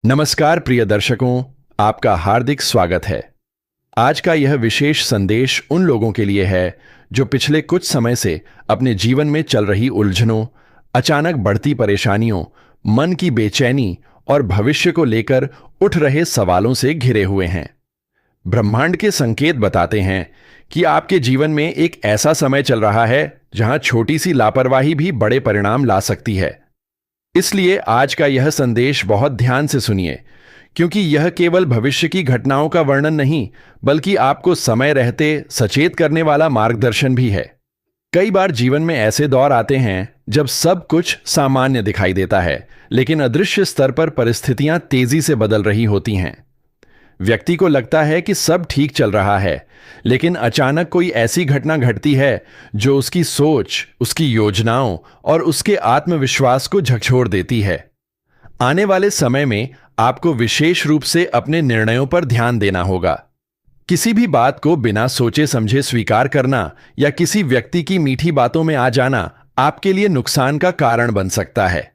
नमस्कार प्रिय दर्शकों, आपका हार्दिक स्वागत है। आज का यह विशेष संदेश उन लोगों के लिए है जो पिछले कुछ समय से अपने जीवन में चल रही उलझनों, अचानक बढ़ती परेशानियों, मन की बेचैनी और भविष्य को लेकर उठ रहे सवालों से घिरे हुए हैं। ब्रह्मांड के संकेत बताते हैं कि आपके जीवन में एक ऐसा समय चल रहा है जहां छोटी सी लापरवाही भी बड़े परिणाम ला सकती है। इसलिए आज का यह संदेश बहुत ध्यान से सुनिए, क्योंकि यह केवल भविष्य की घटनाओं का वर्णन नहीं, बल्कि आपको समय रहते सचेत करने वाला मार्गदर्शन भी है। कई बार जीवन में ऐसे दौर आते हैं जब सब कुछ सामान्य दिखाई देता है, लेकिन अदृश्य स्तर पर परिस्थितियां तेजी से बदल रही होती हैं। व्यक्ति को लगता है कि सब ठीक चल रहा है, लेकिन अचानक कोई ऐसी घटना घटती है जो उसकी सोच, उसकी योजनाओं और उसके आत्मविश्वास को झकझोर देती है। आने वाले समय में आपको विशेष रूप से अपने निर्णयों पर ध्यान देना होगा। किसी भी बात को बिना सोचे समझे स्वीकार करना या किसी व्यक्ति की मीठी बातों में आ जाना आपके लिए नुकसान का कारण बन सकता है।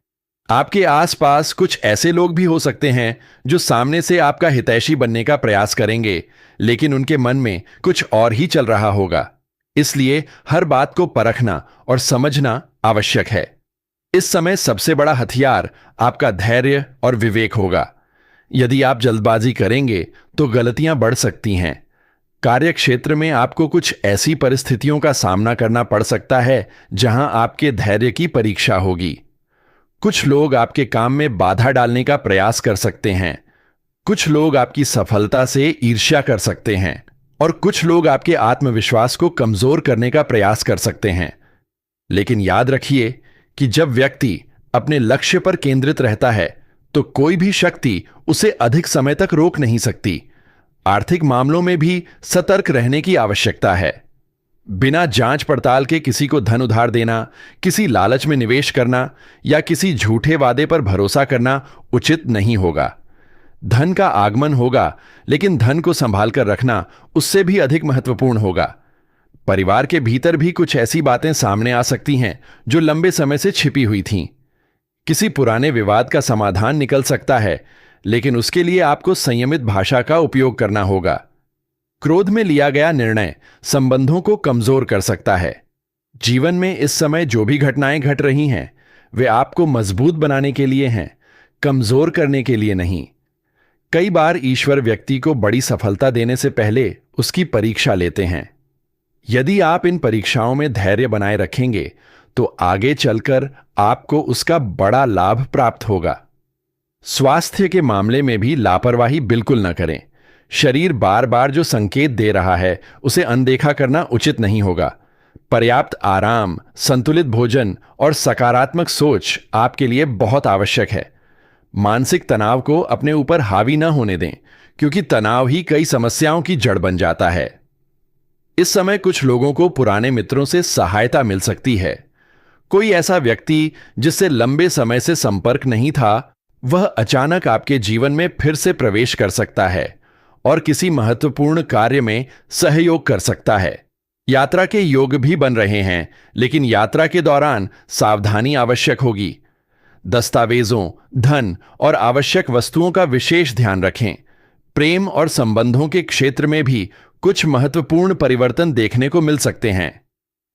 आपके आसपास कुछ ऐसे लोग भी हो सकते हैं जो सामने से आपका हितैषी बनने का प्रयास करेंगे, लेकिन उनके मन में कुछ और ही चल रहा होगा। इसलिए हर बात को परखना और समझना आवश्यक है। इस समय सबसे बड़ा हथियार आपका धैर्य और विवेक होगा। यदि आप जल्दबाजी करेंगे तो गलतियां बढ़ सकती हैं। कार्यक्षेत्र में आपको कुछ ऐसी परिस्थितियों का सामना करना पड़ सकता है जहां आपके धैर्य की परीक्षा होगी। कुछ लोग आपके काम में बाधा डालने का प्रयास कर सकते हैं, कुछ लोग आपकी सफलता से ईर्ष्या कर सकते हैं और कुछ लोग आपके आत्मविश्वास को कमजोर करने का प्रयास कर सकते हैं। लेकिन याद रखिए कि जब व्यक्ति अपने लक्ष्य पर केंद्रित रहता है तो कोई भी शक्ति उसे अधिक समय तक रोक नहीं सकती। आर्थिक मामलों में भी सतर्क रहने की आवश्यकता है। बिना जांच पड़ताल के किसी को धन उधार देना, किसी लालच में निवेश करना या किसी झूठे वादे पर भरोसा करना उचित नहीं होगा। धन का आगमन होगा, लेकिन धन को संभाल कर रखना उससे भी अधिक महत्वपूर्ण होगा। परिवार के भीतर भी कुछ ऐसी बातें सामने आ सकती हैं जो लंबे समय से छिपी हुई थीं। किसी पुराने विवाद का समाधान निकल सकता है, लेकिन उसके लिए आपको संयमित भाषा का उपयोग करना होगा। क्रोध में लिया गया निर्णय संबंधों को कमजोर कर सकता है। जीवन में इस समय जो भी घटनाएं घट रही हैं, वे आपको मजबूत बनाने के लिए हैं, कमजोर करने के लिए नहीं। कई बार ईश्वर व्यक्ति को बड़ी सफलता देने से पहले उसकी परीक्षा लेते हैं। यदि आप इन परीक्षाओं में धैर्य बनाए रखेंगे तो आगे चलकर आपको उसका बड़ा लाभ प्राप्त होगा। स्वास्थ्य के मामले में भी लापरवाही बिल्कुल न करें। शरीर बार बार जो संकेत दे रहा है उसे अनदेखा करना उचित नहीं होगा। पर्याप्त आराम, संतुलित भोजन और सकारात्मक सोच आपके लिए बहुत आवश्यक है। मानसिक तनाव को अपने ऊपर हावी न होने दें, क्योंकि तनाव ही कई समस्याओं की जड़ बन जाता है। इस समय कुछ लोगों को पुराने मित्रों से सहायता मिल सकती है। कोई ऐसा व्यक्ति जिससे लंबे समय से संपर्क नहीं था, वह अचानक आपके जीवन में फिर से प्रवेश कर सकता है और किसी महत्वपूर्ण कार्य में सहयोग कर सकता है। यात्रा के योग भी बन रहे हैं, लेकिन यात्रा के दौरान सावधानी आवश्यक होगी। दस्तावेजों, धन और आवश्यक वस्तुओं का विशेष ध्यान रखें। प्रेम और संबंधों के क्षेत्र में भी कुछ महत्वपूर्ण परिवर्तन देखने को मिल सकते हैं।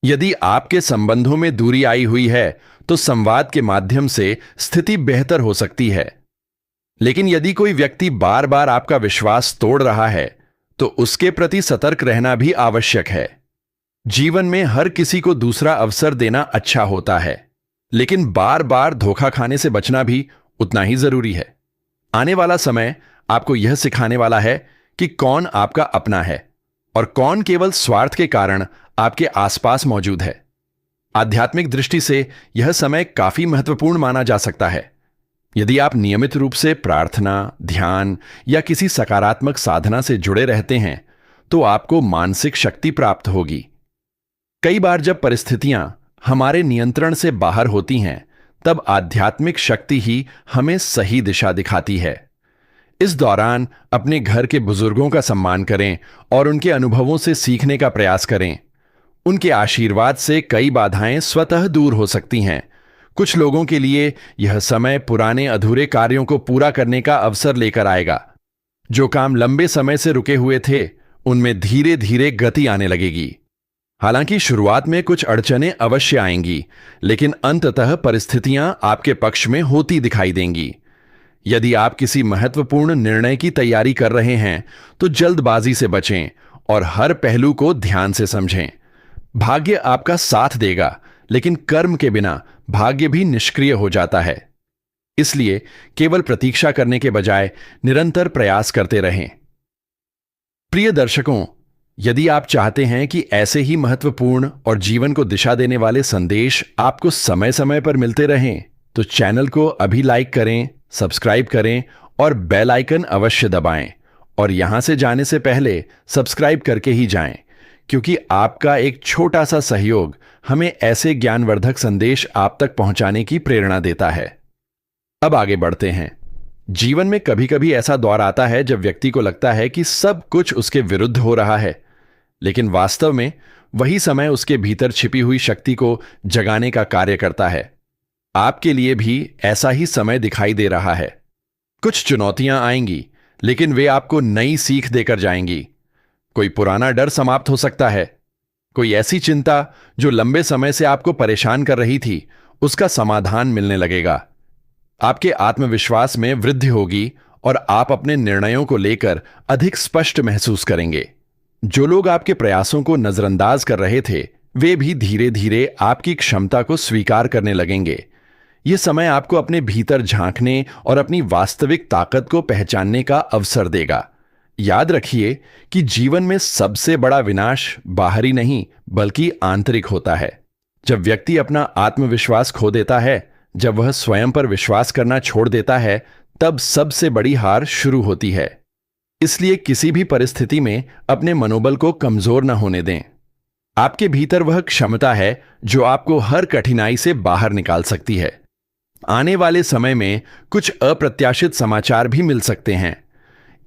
यदि आपके संबंधों में दूरी आई हुई है तो संवाद के माध्यम से स्थिति बेहतर हो सकती है। लेकिन यदि कोई व्यक्ति बार बार आपका विश्वास तोड़ रहा है तो उसके प्रति सतर्क रहना भी आवश्यक है। जीवन में हर किसी को दूसरा अवसर देना अच्छा होता है, लेकिन बार बार धोखा खाने से बचना भी उतना ही जरूरी है। आने वाला समय आपको यह सिखाने वाला है कि कौन आपका अपना है और कौन केवल स्वार्थ के कारण आपके आसपास मौजूद है। आध्यात्मिक दृष्टि से यह समय काफी महत्वपूर्ण माना जा सकता है। यदि आप नियमित रूप से प्रार्थना, ध्यान या किसी सकारात्मक साधना से जुड़े रहते हैं तो आपको मानसिक शक्ति प्राप्त होगी। कई बार जब परिस्थितियां हमारे नियंत्रण से बाहर होती हैं, तब आध्यात्मिक शक्ति ही हमें सही दिशा दिखाती है। इस दौरान अपने घर के बुजुर्गों का सम्मान करें और उनके अनुभवों से सीखने का प्रयास करें। उनके आशीर्वाद से कई बाधाएं स्वतः दूर हो सकती हैं। कुछ लोगों के लिए यह समय पुराने अधूरे कार्यों को पूरा करने का अवसर लेकर आएगा। जो काम लंबे समय से रुके हुए थे, उनमें धीरे धीरे गति आने लगेगी। हालांकि शुरुआत में कुछ अड़चनें अवश्य आएंगी, लेकिन अंततः परिस्थितियां आपके पक्ष में होती दिखाई देंगी। यदि आप किसी महत्वपूर्ण निर्णय की तैयारी कर रहे हैं, तो जल्दबाजी से बचें और हर पहलू को ध्यान से समझें। भाग्य आपका साथ देगा, लेकिन कर्म के बिना भाग्य भी निष्क्रिय हो जाता है। इसलिए केवल प्रतीक्षा करने के बजाय निरंतर प्रयास करते रहें। प्रिय दर्शकों, यदि आप चाहते हैं कि ऐसे ही महत्वपूर्ण और जीवन को दिशा देने वाले संदेश आपको समय समय पर मिलते रहें, तो चैनल को अभी लाइक करें, सब्सक्राइब करें और बेल आइकन अवश्य दबाएं। और यहां से जाने से पहले सब्सक्राइब करके ही जाएं, क्योंकि आपका एक छोटा सा सहयोग हमें ऐसे ज्ञानवर्धक संदेश आप तक पहुंचाने की प्रेरणा देता है। अब आगे बढ़ते हैं। जीवन में कभी कभी ऐसा दौर आता है जब व्यक्ति को लगता है कि सब कुछ उसके विरुद्ध हो रहा है, लेकिन वास्तव में वही समय उसके भीतर छिपी हुई शक्ति को जगाने का कार्य करता है। आपके लिए भी ऐसा ही समय दिखाई दे रहा है। कुछ चुनौतियां आएंगी, लेकिन वे आपको नई सीख देकर जाएंगी। कोई पुराना डर समाप्त हो सकता है। कोई ऐसी चिंता जो लंबे समय से आपको परेशान कर रही थी, उसका समाधान मिलने लगेगा। आपके आत्मविश्वास में वृद्धि होगी और आप अपने निर्णयों को लेकर अधिक स्पष्ट महसूस करेंगे। जो लोग आपके प्रयासों को नजरअंदाज कर रहे थे, वे भी धीरे धीरे आपकी क्षमता को स्वीकार करने लगेंगे। यह समय आपको अपने भीतर झांकने और अपनी वास्तविक ताकत को पहचानने का अवसर देगा। याद रखिए कि जीवन में सबसे बड़ा विनाश बाहरी नहीं, बल्कि आंतरिक होता है। जब व्यक्ति अपना आत्मविश्वास खो देता है, जब वह स्वयं पर विश्वास करना छोड़ देता है, तब सबसे बड़ी हार शुरू होती है। इसलिए किसी भी परिस्थिति में अपने मनोबल को कमजोर न होने दें। आपके भीतर वह क्षमता है जो आपको हर कठिनाई से बाहर निकाल सकती है। आने वाले समय में कुछ अप्रत्याशित समाचार भी मिल सकते हैं।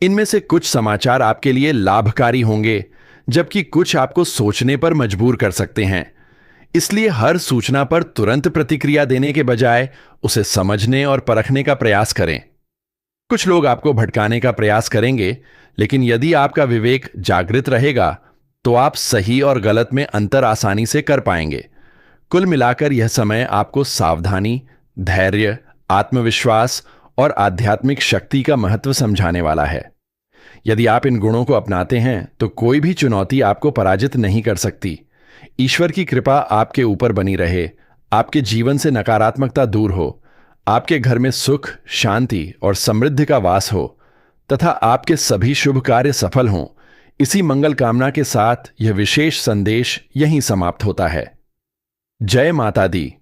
इनमें से कुछ समाचार आपके लिए लाभकारी होंगे, जबकि कुछ आपको सोचने पर मजबूर कर सकते हैं। इसलिए हर सूचना पर तुरंत प्रतिक्रिया देने के बजाय उसे समझने और परखने का प्रयास करें। कुछ लोग आपको भटकाने का प्रयास करेंगे, लेकिन यदि आपका विवेक जागृत रहेगा, तो आप सही और गलत में अंतर आसानी से कर पाएंगे। कुल मिलाकर यह समय आपको सावधानी, धैर्य, आत्मविश्वास और आध्यात्मिक शक्ति का महत्व समझाने वाला है। यदि आप इन गुणों को अपनाते हैं, तो कोई भी चुनौती आपको पराजित नहीं कर सकती। ईश्वर की कृपा आपके ऊपर बनी रहे, आपके जीवन से नकारात्मकता दूर हो, आपके घर में सुख, शांति और समृद्धि का वास हो, तथा आपके सभी शुभ कार्य सफल हों। इसी मंगल कामना के साथ यह विशेष संदेश यहीं समाप्त होता है। जय माता दी।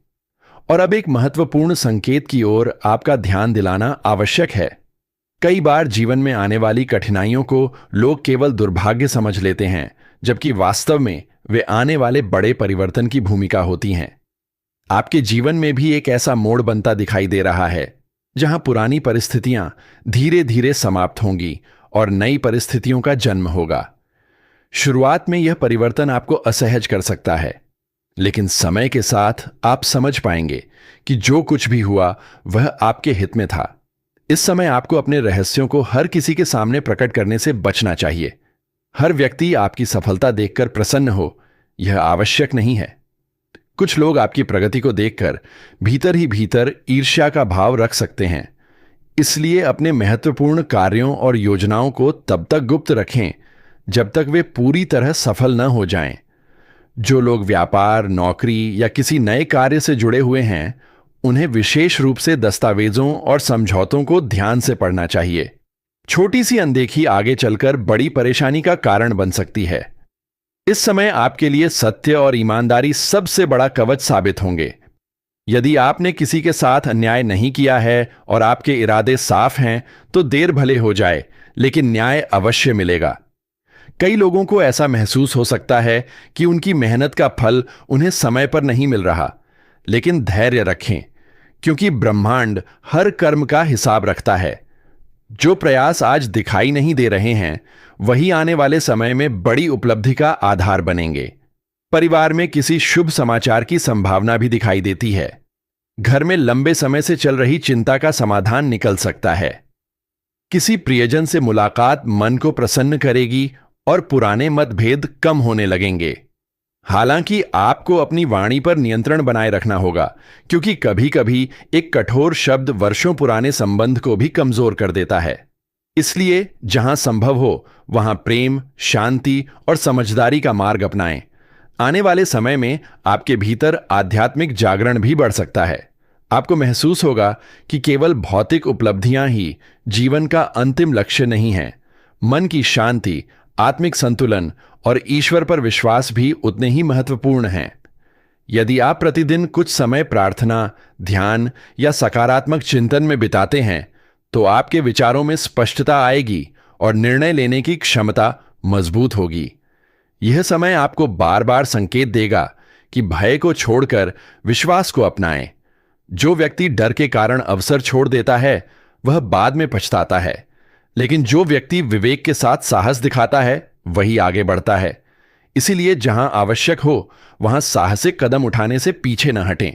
और अब एक महत्वपूर्ण संकेत की ओर आपका ध्यान दिलाना आवश्यक है। कई बार जीवन में आने वाली कठिनाइयों को लोग केवल दुर्भाग्य समझ लेते हैं, जबकि वास्तव में वे आने वाले बड़े परिवर्तन की भूमिका होती हैं। आपके जीवन में भी एक ऐसा मोड़ बनता दिखाई दे रहा है, जहां पुरानी परिस्थितियां धीरे धीरे समाप्त होंगी और नई परिस्थितियों का जन्म होगा। शुरुआत में यह परिवर्तन आपको असहज कर सकता है, लेकिन समय के साथ आप समझ पाएंगे कि जो कुछ भी हुआ वह आपके हित में था। इस समय आपको अपने रहस्यों को हर किसी के सामने प्रकट करने से बचना चाहिए। हर व्यक्ति आपकी सफलता देखकर प्रसन्न हो, यह आवश्यक नहीं है। कुछ लोग आपकी प्रगति को देखकर भीतर ही भीतर ईर्ष्या का भाव रख सकते हैं। इसलिए अपने महत्वपूर्ण कार्यों और योजनाओं को तब तक गुप्त रखें जब तक वे पूरी तरह सफल न हो जाएं। जो लोग व्यापार, नौकरी या किसी नए कार्य से जुड़े हुए हैं, उन्हें विशेष रूप से दस्तावेजों और समझौतों को ध्यान से पढ़ना चाहिए। छोटी सी अनदेखी आगे चलकर बड़ी परेशानी का कारण बन सकती है। इस समय आपके लिए सत्य और ईमानदारी सबसे बड़ा कवच साबित होंगे। यदि आपने किसी के साथ अन्याय नहीं किया है और आपके इरादे साफ हैं, तो देर भले हो जाए, लेकिन न्याय अवश्य मिलेगा। कई लोगों को ऐसा महसूस हो सकता है कि उनकी मेहनत का फल उन्हें समय पर नहीं मिल रहा, लेकिन धैर्य रखें, क्योंकि ब्रह्मांड हर कर्म का हिसाब रखता है। जो प्रयास आज दिखाई नहीं दे रहे हैं, वही आने वाले समय में बड़ी उपलब्धि का आधार बनेंगे। परिवार में किसी शुभ समाचार की संभावना भी दिखाई देती है। घर में लंबे समय से चल रही चिंता का समाधान निकल सकता है। किसी प्रियजन से मुलाकात मन को प्रसन्न करेगी और पुराने मतभेद कम होने लगेंगे। हालांकि आपको अपनी वाणी पर नियंत्रण बनाए रखना होगा, क्योंकि कभी-कभी एक कठोर शब्द वर्षों पुराने संबंध को भी कमजोर कर देता है। इसलिए जहां संभव हो वहां प्रेम, शांति और समझदारी का मार्ग अपनाएं। आने वाले समय में आपके भीतर आध्यात्मिक जागरण भी बढ़ सकता है। आपको महसूस होगा कि केवल भौतिक उपलब्धियां ही जीवन का अंतिम लक्ष्य नहीं है। मन की शांति, आत्मिक संतुलन और ईश्वर पर विश्वास भी उतने ही महत्वपूर्ण हैं। यदि आप प्रतिदिन कुछ समय प्रार्थना, ध्यान या सकारात्मक चिंतन में बिताते हैं, तो आपके विचारों में स्पष्टता आएगी और निर्णय लेने की क्षमता मजबूत होगी। यह समय आपको बार बार संकेत देगा कि भय को छोड़कर विश्वास को अपनाएं। जो व्यक्ति डर के कारण अवसर छोड़ देता है, वह बाद में पछताता है, लेकिन जो व्यक्ति विवेक के साथ साहस दिखाता है, वही आगे बढ़ता है। इसीलिए जहां आवश्यक हो वहां साहसिक कदम उठाने से पीछे न हटें।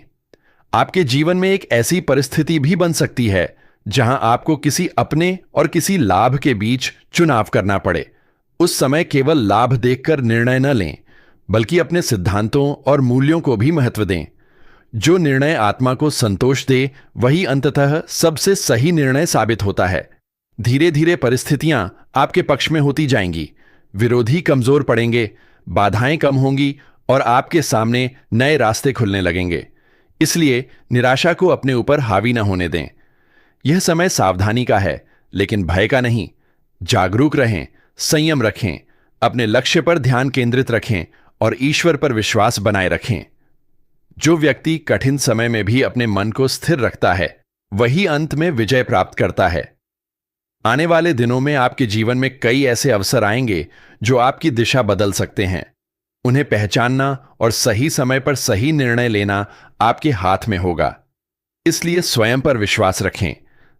आपके जीवन में एक ऐसी परिस्थिति भी बन सकती है जहां आपको किसी अपने और किसी लाभ के बीच चुनाव करना पड़े। उस समय केवल लाभ देखकर निर्णय न लें, बल्कि अपने सिद्धांतों और मूल्यों को भी महत्व दें। जो निर्णय आत्मा को संतोष दे, वही अंततः सबसे सही निर्णय साबित होता है। धीरे धीरे परिस्थितियां आपके पक्ष में होती जाएंगी, विरोधी कमजोर पड़ेंगे, बाधाएं कम होंगी और आपके सामने नए रास्ते खुलने लगेंगे। इसलिए निराशा को अपने ऊपर हावी न होने दें। यह समय सावधानी का है, लेकिन भय का नहीं। जागरूक रहें, संयम रखें, अपने लक्ष्य पर ध्यान केंद्रित रखें और ईश्वर पर विश्वास बनाए रखें। जो व्यक्ति कठिन समय में भी अपने मन को स्थिर रखता है, वही अंत में विजय प्राप्त करता है। आने वाले दिनों में आपके जीवन में कई ऐसे अवसर आएंगे जो आपकी दिशा बदल सकते हैं। उन्हें पहचानना और सही समय पर सही निर्णय लेना आपके हाथ में होगा। इसलिए स्वयं पर विश्वास रखें,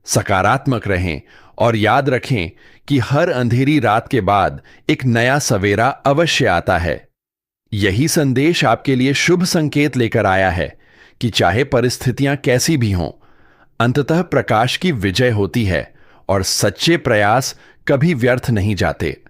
सकारात्मक रहें और याद रखें कि हर अंधेरी रात के बाद एक नया सवेरा अवश्य आता है। यही संदेश आपके लिए शुभ संकेत लेकर आया है कि चाहे परिस्थितियां कैसी भी हों, अंततः प्रकाश की विजय होती है और सच्चे प्रयास कभी व्यर्थ नहीं जाते।